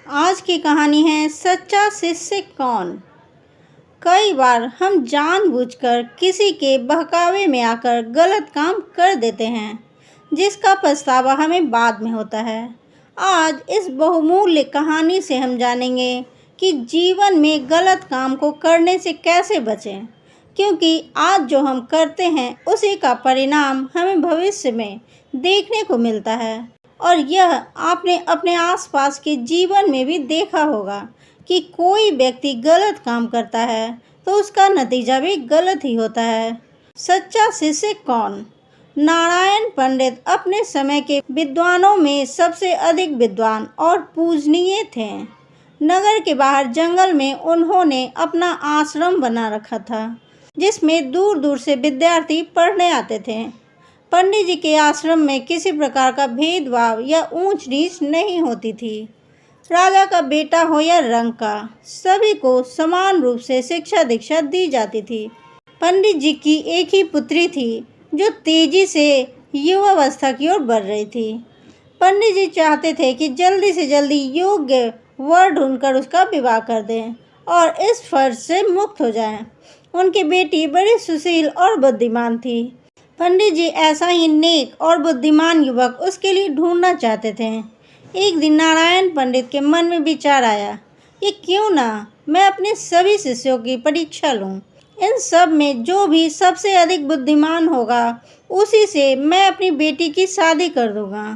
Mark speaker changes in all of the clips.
Speaker 1: आज की कहानी है सच्चा शिष्य कौन। कई बार हम जानबूझकर किसी के बहकावे में आकर गलत काम कर देते हैं, जिसका पछतावा हमें बाद में होता है। आज इस बहुमूल्य कहानी से हम जानेंगे कि जीवन में गलत काम को करने से कैसे बचें, क्योंकि आज जो हम करते हैं उसी का परिणाम हमें भविष्य में देखने को मिलता है। और यह आपने अपने आसपास के जीवन में भी देखा होगा कि कोई व्यक्ति गलत काम करता है तो उसका नतीजा भी गलत ही होता है। सच्चा शिष्य कौन? नारायण पंडित अपने समय के विद्वानों में सबसे अधिक विद्वान और पूजनीय थे। नगर के बाहर जंगल में उन्होंने अपना आश्रम बना रखा था, जिसमें दूर दूर से विद्यार्थी पढ़ने आते थे। पंडित जी के आश्रम में किसी प्रकार का भेदभाव या ऊंच नीच नहीं होती थी। राजा का बेटा हो या रंग का, सभी को समान रूप से शिक्षा दीक्षा दी जाती थी। पंडित जी की एक ही पुत्री थी जो तेजी से युवावस्था की ओर बढ़ रही थी। पंडित जी चाहते थे कि जल्दी से जल्दी योग्य वर ढूंढकर उसका विवाह कर दें और इस फर्ज से मुक्त हो जाएं। उनकी बेटी बड़ी सुशील और बुद्धिमान थी। पंडित जी ऐसा ही नेक और बुद्धिमान युवक उसके लिए ढूंढना चाहते थे। एक दिन नारायण पंडित के मन में विचार आया कि क्यों ना मैं अपने सभी शिष्यों की परीक्षा लूं। इन सब में जो भी सबसे अधिक बुद्धिमान होगा उसी से मैं अपनी बेटी की शादी कर दूंगा।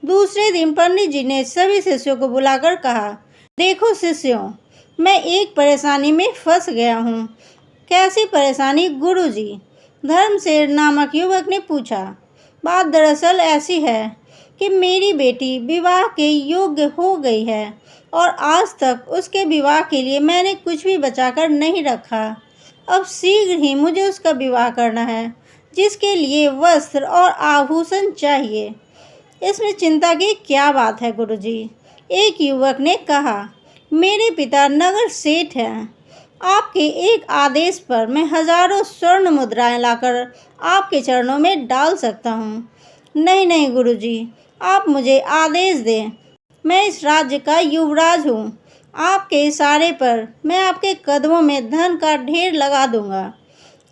Speaker 1: दूसरे दिन पंडित जी ने सभी शिष्यों को बुलाकर कहा, देखो शिष्यों, मैं एक परेशानी में फंस गया हूँ। कैसी परेशानी गुरुजी? धर्मसेन नामक युवक ने पूछा। बात दरअसल ऐसी है कि मेरी बेटी विवाह के योग्य हो गई है और आज तक उसके विवाह के लिए मैंने कुछ भी बचाकर नहीं रखा। अब शीघ्र ही मुझे उसका विवाह करना है, जिसके लिए वस्त्र और आभूषण चाहिए। इसमें चिंता की क्या बात है गुरुजी? एक युवक ने कहा, मेरे पिता नगर सेठ हैं। आपके एक आदेश पर मैं हजारों स्वर्ण मुद्राएं लाकर आपके चरणों में डाल सकता हूँ। नहीं नहीं गुरुजी, आप मुझे आदेश दें। मैं इस राज्य का युवराज हूँ। आपके इशारे पर मैं आपके कदमों में धन का ढेर लगा दूंगा।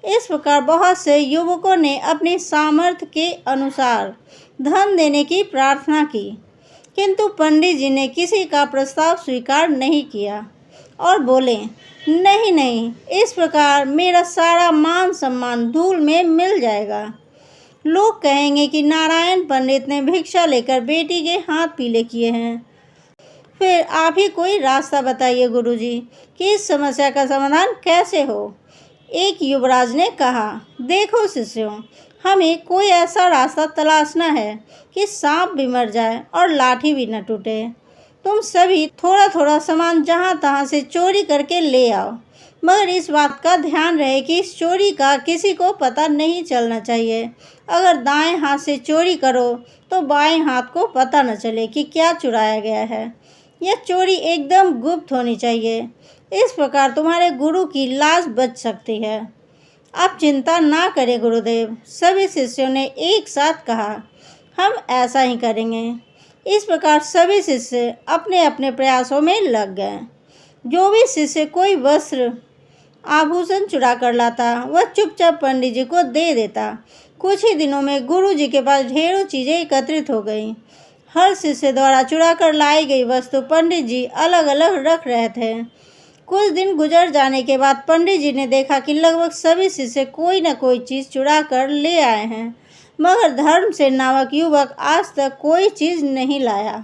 Speaker 1: इस प्रकार बहुत से युवकों ने अपनी सामर्थ्य के अनुसार धन देने की प्रार्थना की, किंतु पंडित जी ने किसी का प्रस्ताव स्वीकार नहीं किया और बोले, नहीं नहीं, इस प्रकार मेरा सारा मान सम्मान धूल में मिल जाएगा। लोग कहेंगे कि नारायण पंडित ने भिक्षा लेकर बेटी के हाथ पीले किए हैं। फिर आप ही कोई रास्ता बताइए गुरुजी कि इस समस्या का समाधान कैसे हो। एक युवराज ने कहा, देखो शिष्यों, हमें कोई ऐसा रास्ता तलाशना है कि सांप भी मर जाए और लाठी भी न टूटे। तुम सभी थोड़ा थोड़ा सामान जहाँ तहाँ से चोरी करके ले आओ, मगर इस बात का ध्यान रहे कि इस चोरी का किसी को पता नहीं चलना चाहिए। अगर दाएं हाथ से चोरी करो तो बाएं हाथ को पता न चले कि क्या चुराया गया है। यह चोरी एकदम गुप्त होनी चाहिए। इस प्रकार तुम्हारे गुरु की लाज बच सकती है। आप चिंता ना करें गुरुदेव, सभी शिष्यों ने एक साथ कहा, हम ऐसा ही करेंगे। इस प्रकार सभी शिष्य अपने अपने प्रयासों में लग गए। जो भी शिष्य कोई वस्त्र आभूषण चुरा कर लाता वह चुपचाप पंडित जी को दे देता। कुछ ही दिनों में गुरु जी के पास ढेरों चीज़ें एकत्रित हो गईं। हर शिष्य द्वारा चुरा कर लाई गई वस्तु पंडित जी अलग अलग रख रहे थे। कुछ दिन गुजर जाने के बाद पंडित जी ने देखा कि लगभग सभी शिष्य कोई न कोई चीज़ चुरा कर ले आए हैं, मगर धर्मसेन नामक युवक आज तक कोई चीज़ नहीं लाया।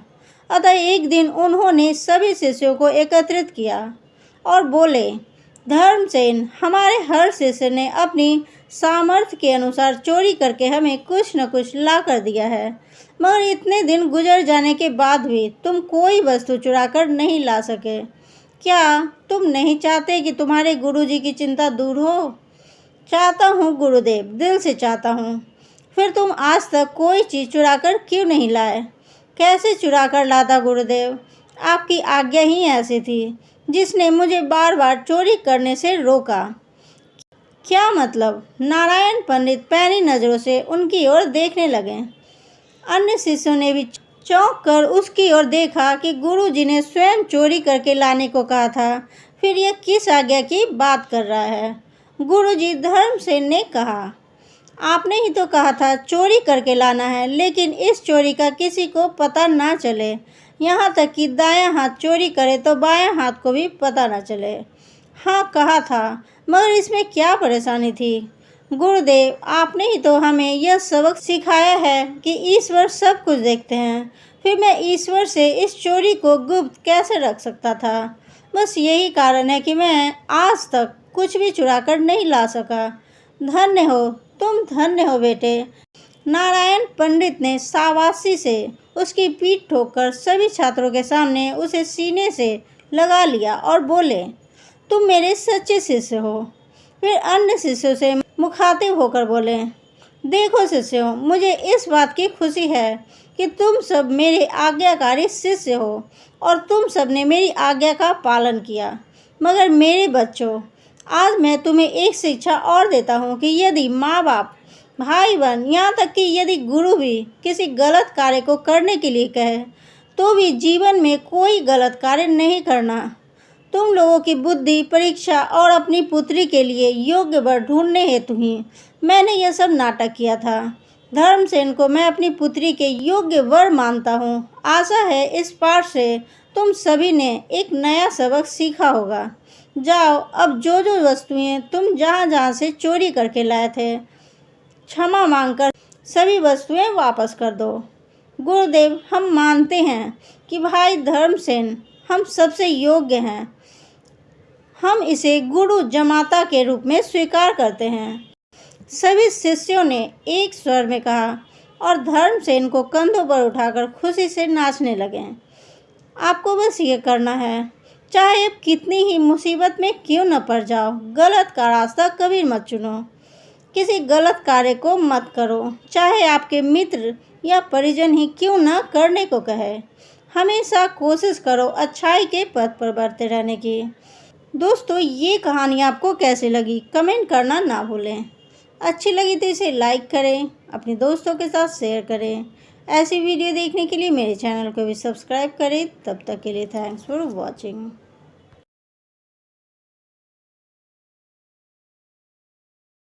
Speaker 1: अतः एक दिन उन्होंने सभी शिष्यों को एकत्रित किया और बोले, धर्मसेन, हमारे हर शिष्य ने अपनी सामर्थ्य के अनुसार चोरी करके हमें कुछ न कुछ ला कर दिया है, मगर इतने दिन गुजर जाने के बाद भी तुम कोई वस्तु चुरा कर नहीं ला सके। क्या तुम नहीं चाहते कि तुम्हारे गुरुजी की चिंता दूर हो? चाहता हूँ गुरुदेव, दिल से चाहता हूँ। फिर तुम आज तक कोई चीज़ चुरा कर क्यों नहीं लाए? कैसे चुरा कर लाता गुरुदेव? आपकी आज्ञा ही ऐसी थी जिसने मुझे बार बार चोरी करने से रोका। क्या मतलब? नारायण पंडित पैनी नज़रों से उनकी ओर देखने लगे। अन्य शिष्यों ने भी चौंक कर उसकी ओर देखा कि गुरुजी ने स्वयं चोरी करके लाने को कहा था। फिर यह किस आज्ञा की बात कर रहा है? गुरुजी धर्मसेन ने कहा, आपने ही तो कहा था चोरी करके लाना है, लेकिन इस चोरी का किसी को पता ना चले। यहाँ तक कि दायां हाथ चोरी करे तो बायां हाथ को भी पता ना चले। हाँ कहा था, मगर इसमें क्या परेशानी थी? गुरुदेव, आपने ही तो हमें यह सबक सिखाया है कि ईश्वर सब कुछ देखते हैं। फिर मैं ईश्वर से इस चोरी को गुप्त कैसे रख सकता था? बस यही कारण है कि मैं आज तक कुछ भी चुरा कर नहीं ला सका। धन्य हो, तुम धन्य हो बेटे। नारायण पंडित ने शाबाशी से उसकी पीठ ठोककर सभी छात्रों के सामने उसे सीने से लगा लिया और बोले, तुम मेरे सच्चे शिष्य हो। फिर अन्य शिष्यों से मुखातिब होकर बोले, देखो शिष्यों, मुझे इस बात की खुशी है कि तुम सब मेरे आज्ञाकारी शिष्य हो और तुम सब ने मेरी आज्ञा का पालन किया। मगर मेरे बच्चों, आज मैं तुम्हें एक शिक्षा और देता हूँ कि यदि माँ बाप, भाई बहन, यहाँ तक कि यदि गुरु भी किसी गलत कार्य को करने के लिए कहे तो भी जीवन में कोई गलत कार्य नहीं करना। तुम लोगों की बुद्धि परीक्षा और अपनी पुत्री के लिए योग्य वर ढूंढने हेतु ही मैंने यह सब नाटक किया था। धर्मसेन को मैं अपनी पुत्री के योग्य वर मानता हूँ। आशा है इस पाठ से तुम सभी ने एक नया सबक सीखा होगा। जाओ, अब जो जो वस्तुएं तुम जहाँ जहाँ से चोरी करके लाए थे, क्षमा मांगकर सभी वस्तुएं वापस कर दो। गुरुदेव, हम मानते हैं कि भाई धर्मसेन हम सबसे योग्य हैं। हम इसे गुरु जमाता के रूप में स्वीकार करते हैं। सभी शिष्यों ने एक स्वर में कहा और धर्मसेन को कंधों पर उठाकर खुशी से नाचने लगे। आपको बस ये करना है, चाहे अब कितनी ही मुसीबत में क्यों न पड़ जाओ, गलत का रास्ता कभी मत चुनो। किसी गलत कार्य को मत करो, चाहे आपके मित्र या परिजन ही क्यों न करने को कहे। हमेशा कोशिश करो अच्छाई के पथ पर बढ़ते रहने की। दोस्तों, ये कहानी आपको कैसी लगी कमेंट करना ना भूलें। अच्छी लगी तो इसे लाइक करें, अपने दोस्तों के साथ शेयर करें। ऐसी वीडियो देखने के लिए मेरे चैनल को भी सब्सक्राइब करें। तब तक के लिए थैंक्स फॉर वॉचिंग।